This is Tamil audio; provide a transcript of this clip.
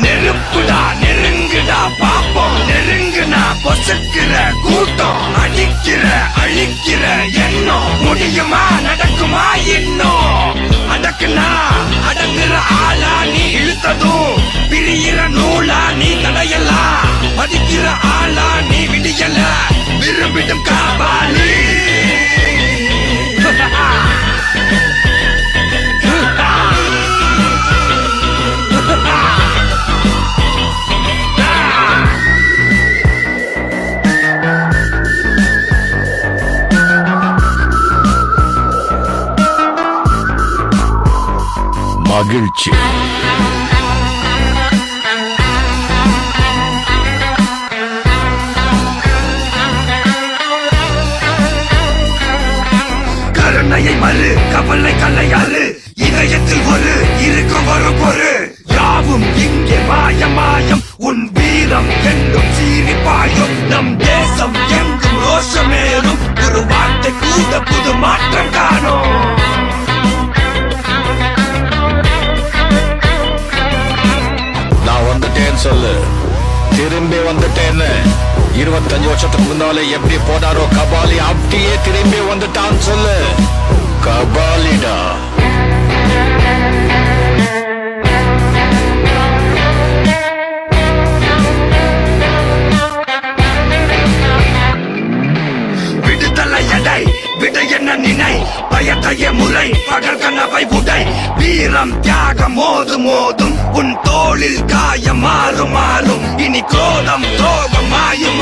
நெருப்புடா நெருங்குடா பாப்போம், நெருங்குனா பொசுக்கிற கூட்டம், அடிக்கிற அழிக்கிற எண்ணம், முடியுமா நடக்குமா இன்னும்? அடக்குனா அடங்குற ஆளா நீ இழுத்ததும், பிரியிற நூலா நீ தடையலாம், மதிக்கிற ஆளா நீ விடியல, விரும்பிடும் காபாலி. மகிழ்ச்சி. கருணையை மறு கவலை கலையாறு, இதயத்தில் ஒரு இருக்கும் ஒரு பொரு, யாவும் இங்கே மாயம், உன் வீரம் என்றும் சீரிப்பாயும், நம் தேசம் எங்கும் ரோஷமேறும், ஒரு வார்த்தை கூட புது மாற்றம் காணும். நான் வந்துட்டேன்னு சொல்லு, திரும்பி வந்துட்டேன்னு. 25 வருஷத்துக்கு முன்னாலே எப்படி போனாரோ கபாலி, அப்படியே திரும்பி வந்துட்டான்னு சொல்லு. கபாலிடா. விடுதலை எடை விட என்ன நினை, பயத்தைய முறை பகல் கனவை உடை, வீரம் தியாகம் மோதும் உன் தோளில் காயம் மாறும், இனி கோலம் துரோகம் மாயும்.